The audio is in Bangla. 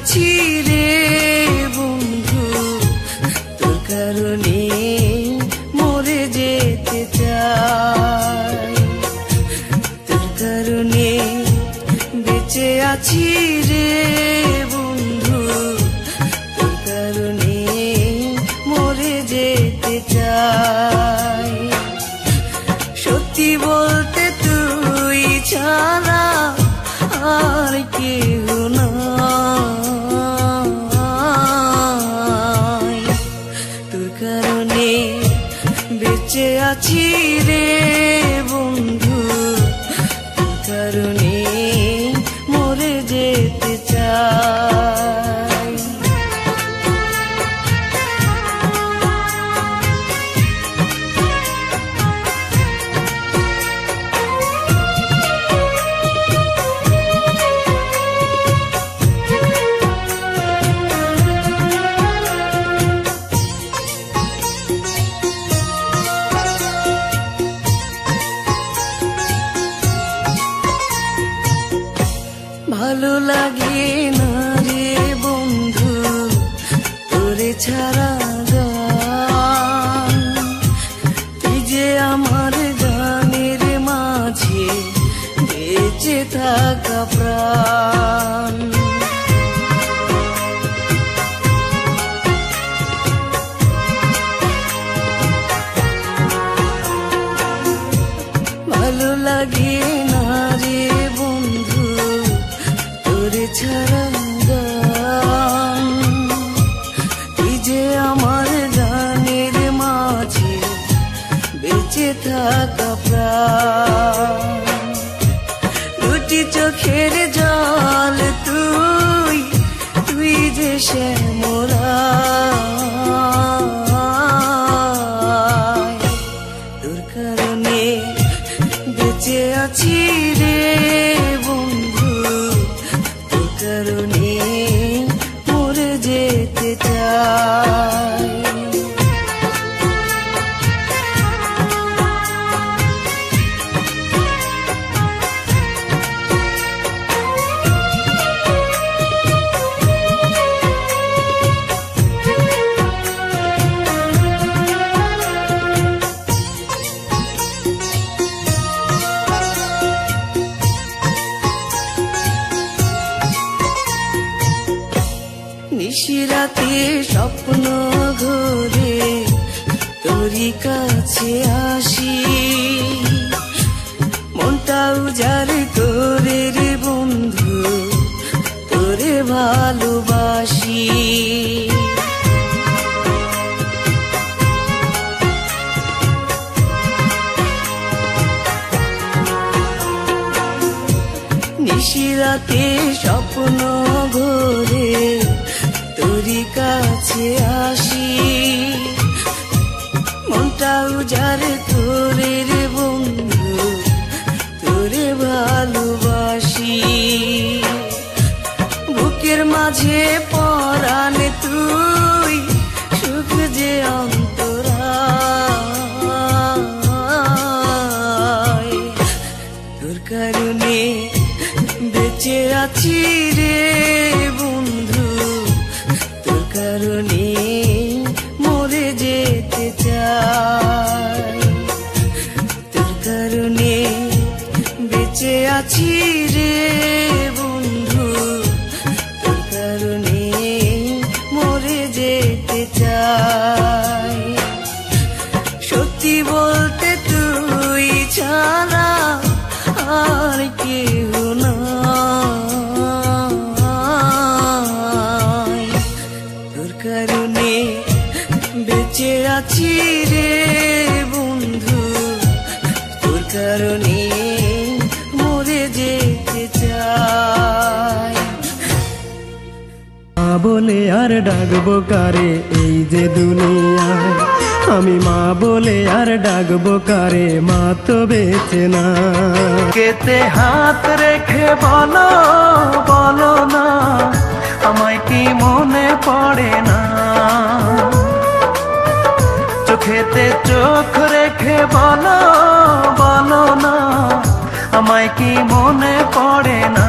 আছি রে বন্ধু, তোর কারণে মরে যেতে চাই। তোর কারণে বেঁচে আছি রে বন্ধু, তোর কারণে মরে যেতে চাই। সত্যি বলতে তুই ছাড়া আর কেউ নাই। তোর কারণে বেঁচে আছি রে বন্ধু, তোর কারণে মরে যেতে চাই। ভালো লাগে না রে বন্ধু তোরে ছাড়া গান, তুই যে আমার গানের মাঝে বেঁচে থাকা প্রাণ। ভালো লাগে না রে বন্ধু তোরে ছাড়া গান, তুই যে আমার গানের মাঝে বেঁচে থাকা প্রাণ। দুটি চোখের জল তুই, তুই যে শ্যামরায়। তোর কারণে বেঁচে আছি রে বন্ধু, তোর কারণে মরে যেতে চাই। নিশিরাতে স্বপ্ন ঘুরে তোরই কাছে আসি, মনটা উজাড় করে রে বন্ধু তোরে ভালোবাসি। নিশিরাতে স্বপ্ন ঘুরে তোরই কাছে আসি, মনটা উজাড় করে রে বন্ধু তোরে ভালোবাসি। বুকের মাঝে পরাণ তুই, সুখ যে অন্তরায়। তোর কারণে বেঁচে আছি রে বন্ধু, তোর কারণে মরে যেতে চাই। তোর কারণে বেঁচে আছি রে বন্ধু, তোর কারণে মরে যেতে চাই। সত্যি বলতে তুই ছাড়া আর কেউ নাই। তোর কারণে বেঁচে আছি রে বন্ধু, তোর কারণে মরে যেতে চাই। মা বলে আর ডাকবো কারে এই যে দুনিয়ায়, আমি মা বলে আর ডাকবো কারে, মা তো বেঁচে না। কেতে হাত রেখে বলো বলো না, আমায় কি মনে পড়ে না। চোখেতে চোখ রেখে বলো বলো না, আমায় কি মনে পড়ে না।